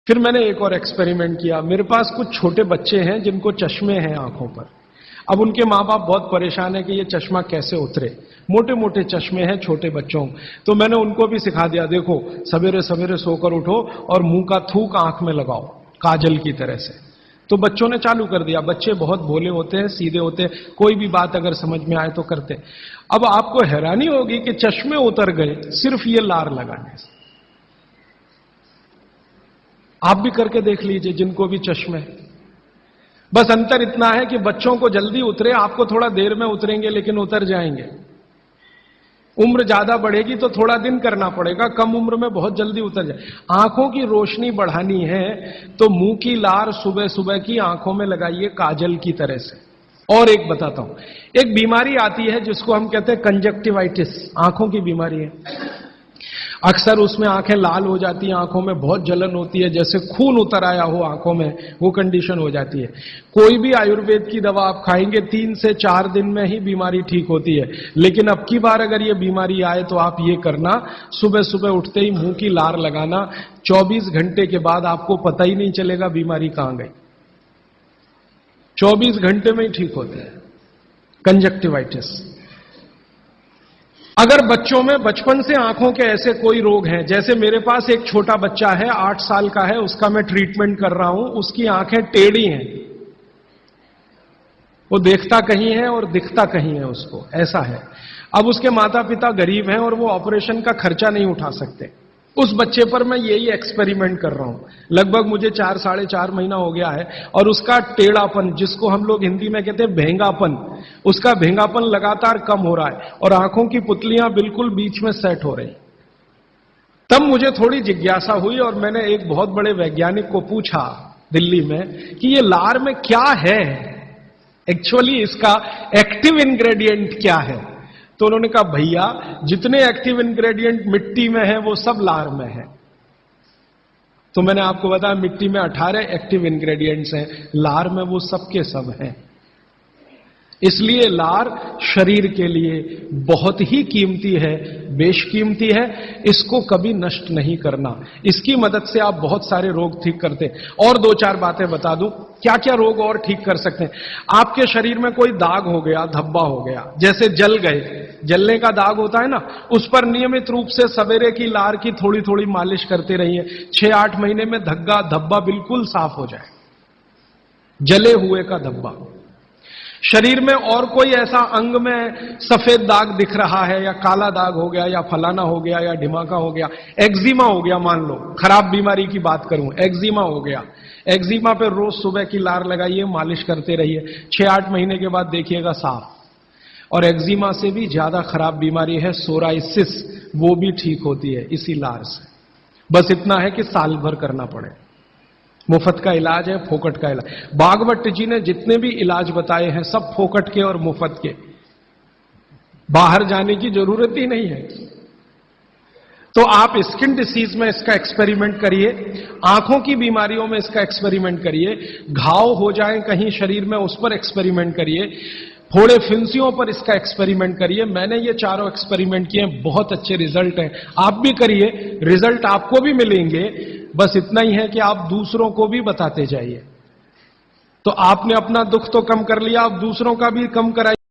फिर मैंने एक और एक्सपेरिमेंट किया। मेरे पास कुछ छोटे बच्चे हैं जिनको चश्मे हैं आंखों पर। अब उनके मां बाप बहुत परेशान है कि ये चश्मा कैसे उतरे। मोटे मोटे चश्मे हैं छोटे बच्चों। तो मैंने उनको भी सिखा दिया, देखो सवेरे सवेरे सोकर उठो और मुंह का थूक आंख में लगाओ काजल की तरह से। तो बच्चों ने चालू कर दिया। बच्चे बहुत भोले होते हैं, सीधे होते हैं, कोई भी बात अगर समझ में आए तो करते। अब आपको हैरानी होगी कि चश्मे उतर गए सिर्फ ये लार लगाने से। आप भी करके देख लीजिए जिनको भी चश्मे। बस अंतर इतना है कि बच्चों को जल्दी उतरे, आपको थोड़ा देर में उतरेंगे लेकिन उतर जाएंगे। उम्र ज्यादा बढ़ेगी तो थोड़ा दिन करना पड़ेगा, कम उम्र में बहुत जल्दी उतर जाए। आंखों की रोशनी बढ़ानी है तो मुंह की लार सुबह सुबह की आंखों में लगाइए काजल की तरह से। और एक बताता हूं, एक बीमारी आती है जिसको हम कहते हैं कंजक्टिवाइटिस, आंखों की बीमारी है। अक्सर उसमें आंखें लाल हो जाती हैं, आंखों में बहुत जलन होती है, जैसे खून उतर आया हो आंखों में, वो कंडीशन हो जाती है। कोई भी आयुर्वेद की दवा आप खाएंगे 3 से 4 दिन में ही बीमारी ठीक होती है। लेकिन अब की बार अगर ये बीमारी आए तो आप ये करना, सुबह सुबह उठते ही मुंह की लार लगाना। 24 घंटे के बाद आपको पता ही नहीं चलेगा बीमारी कहां गई। 24 घंटे में ही ठीक होते हैं कंजक्टिवाइटिस। अगर बच्चों में बचपन से आंखों के ऐसे कोई रोग हैं, जैसे मेरे पास एक छोटा बच्चा है 8 साल का है, उसका मैं ट्रीटमेंट कर रहा हूं, उसकी आंखें टेढ़ी हैं, वो देखता कहीं है और दिखता कहीं है, उसको ऐसा है। अब उसके माता पिता गरीब हैं और वो ऑपरेशन का खर्चा नहीं उठा सकते। उस बच्चे पर मैं यही एक्सपेरिमेंट कर रहा हूं। लगभग मुझे 4 साढ़े 4 महीना हो गया है और उसका टेढ़ापन, जिसको हम लोग हिंदी में कहते हैं भेंगापन, उसका भेंगापन लगातार कम हो रहा है और आंखों की पुतलियां बिल्कुल बीच में सेट हो रही। तब मुझे थोड़ी जिज्ञासा हुई और मैंने एक बहुत बड़े वैज्ञानिक को पूछा दिल्ली में कि ये लार में क्या है, एक्चुअली इसका एक्टिव इंग्रेडिएंट क्या है। तो उन्होंने कहा, भैया जितने एक्टिव इंग्रेडिएंट मिट्टी में है वो सब लार में है। तो मैंने आपको बताया मिट्टी में 18 एक्टिव इंग्रेडिएंट्स हैं, लार में वो सब के सब हैं। इसलिए लार शरीर के लिए बहुत ही कीमती है, बेशकीमती है। इसको कभी नष्ट नहीं करना। इसकी मदद से आप बहुत सारे रोग ठीक करते हैं। और 2-4 बातें बता दूं क्या क्या रोग और ठीक कर सकते हैं। आपके शरीर में कोई दाग हो गया, धब्बा हो गया, जैसे जल गए, जलने का दाग होता है ना, उस पर नियमित रूप से सवेरे की लार की थोड़ी थोड़ी मालिश करते रहिए। 6-8 महीने में धब्बा बिल्कुल साफ हो जाए, जले हुए का धब्बा। शरीर में और कोई ऐसा अंग में सफेद दाग दिख रहा है, या काला दाग हो गया, या फलाना हो गया, या ढिमाका हो गया, एक्जिमा हो गया, मान लो खराब बीमारी की बात करूं, एक्जिमा हो गया, एक्जिमा पे रोज सुबह की लार लगाइए, मालिश करते रहिए, 6-8 महीने के बाद देखिएगा साफ। और एक्जिमा से भी ज्यादा खराब बीमारी है सोराइसिस, वो भी ठीक होती है इसी लार से। बस इतना है कि साल भर करना पड़े। मुफ्त का इलाज है, फोकट का इलाज। भागवत जी ने जितने भी इलाज बताए हैं सब फोकट के और मुफ्त के, बाहर जाने की जरूरत ही नहीं है। तो आप स्किन डिसीज में इसका एक्सपेरिमेंट करिए, आंखों की बीमारियों में इसका एक्सपेरिमेंट करिए, घाव हो जाए कहीं शरीर में उस पर एक्सपेरिमेंट करिए, फोड़े फिंसियों पर इसका एक्सपेरिमेंट करिए। मैंने ये चारों एक्सपेरिमेंट किए, बहुत अच्छे रिजल्ट हैं। आप भी करिए, रिजल्ट आपको भी मिलेंगे। बस इतना ही है कि आप दूसरों को भी बताते जाइए। तो आपने अपना दुख तो कम कर लिया, आप दूसरों का भी कम कराइए।